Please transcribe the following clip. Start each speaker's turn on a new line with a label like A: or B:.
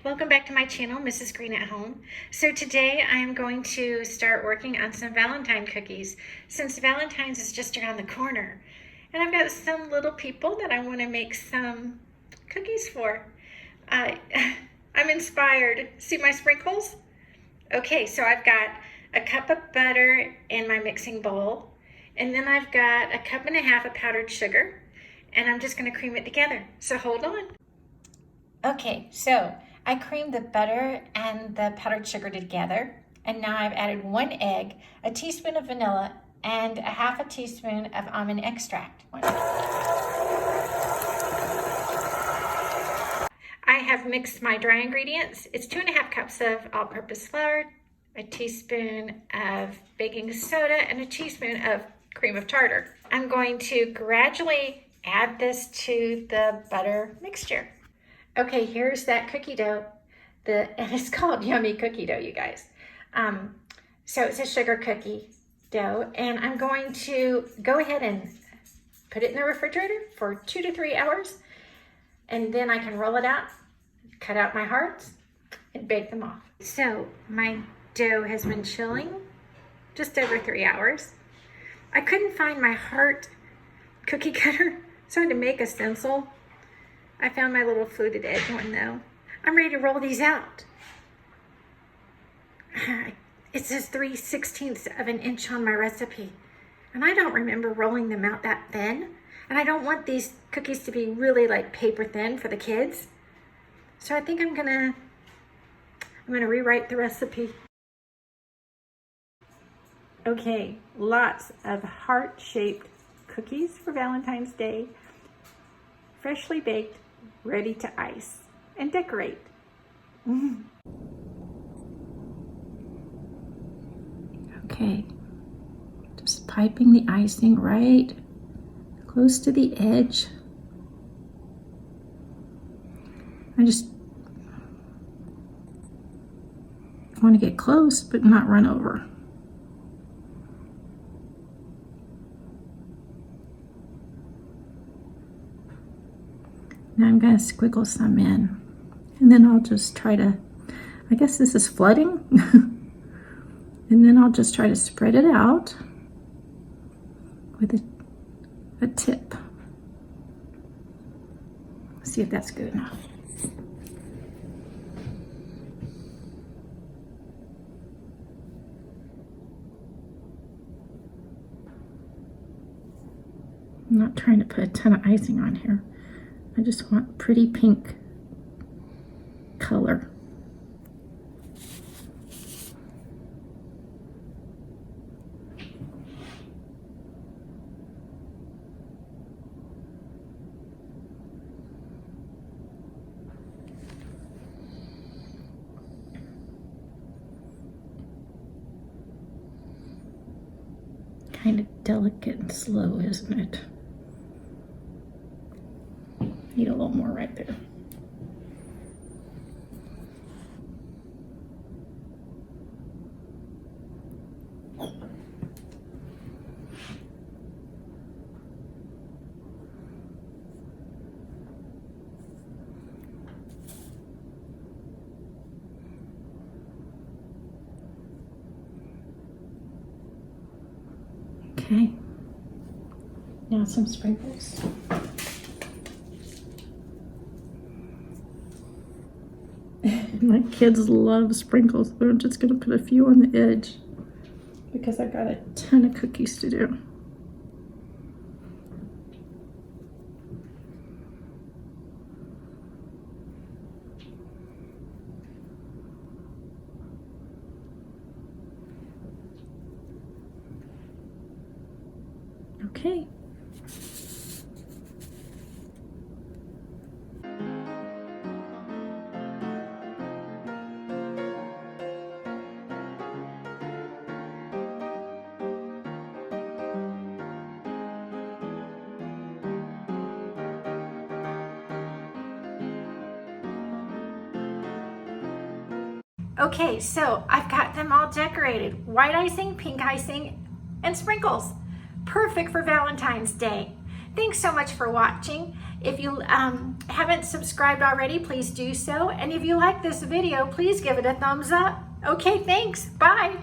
A: welcome back to my channel, Mrs. Greene at Home. So today I am going to start working on some Valentine cookies since Valentine's is just around the corner. And I've got some little people that I want to make some cookies for. I'm inspired. See my sprinkles? Okay, so I've got a cup of butter in my mixing bowl, and then I've got a cup and a half of powdered sugar, and I'm just going to cream it together. So hold on. Okay, so I creamed the butter and the powdered sugar together, and now I've added 1 egg, a teaspoon of vanilla, and a half a teaspoon of almond extract. I have mixed my dry ingredients. It's 2½ cups of all-purpose flour, a teaspoon of baking soda, and a teaspoon of cream of tartar. I'm going to gradually add this to the butter mixture. Okay, here's that cookie dough. And it's called Yummy Cookie Dough, you guys. So it's a sugar cookie dough, and I'm going to go ahead and put it in the refrigerator for 2 to 3 hours, and then I can roll it out, cut out my hearts, and bake them off. So my dough has been chilling just over 3 hours. I couldn't find my heart cookie cutter, so I had to make a stencil. I found my little fluted edge one though. I'm ready to roll these out. It says 3/16 of an inch on my recipe, and I don't remember rolling them out that thin, and I don't want these cookies to be really like paper thin for the kids. So I think I'm gonna rewrite the recipe. Okay, lots of heart-shaped cookies for Valentine's Day. Freshly baked, ready to ice and decorate. Okay, just piping the icing right close to the edge. I just want to get close but not run over. Now I'm going to squiggle some in, and then I'll just try to, I guess this is flooding, and then I'll just try to spread it out with a tip. See if that's good enough. I'm not trying to put a ton of icing on here. I just want pretty pink color. Kind of delicate and slow, isn't it? Need a little more right there. Okay, now some sprinkles. My kids love sprinkles, but I'm just going to put a few on the edge because I've got a ton of cookies to do. Okay. Okay, so I've got them all decorated. White icing, pink icing, and sprinkles. Perfect for Valentine's Day. Thanks so much for watching. If you haven't subscribed already, please do so. And if you like this video, please give it a thumbs up. Okay, thanks. Bye.